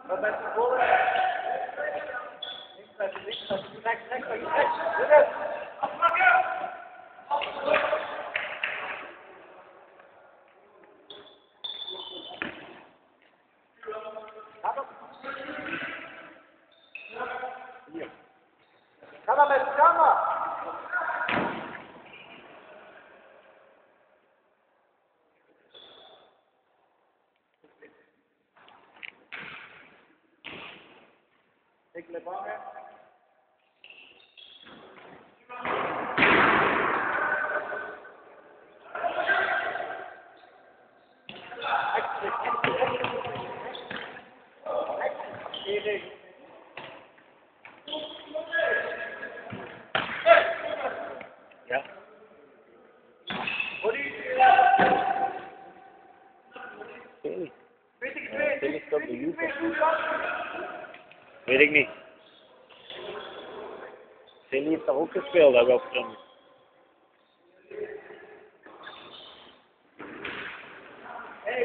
Wat met de bollen? Next. Ga maar met camera. Ik blijf hangen. Ja. Felix. Felix op de YouTube. Weet ik niet. Felix heeft daar ook gespeeld, dat wel vreemd. Hey,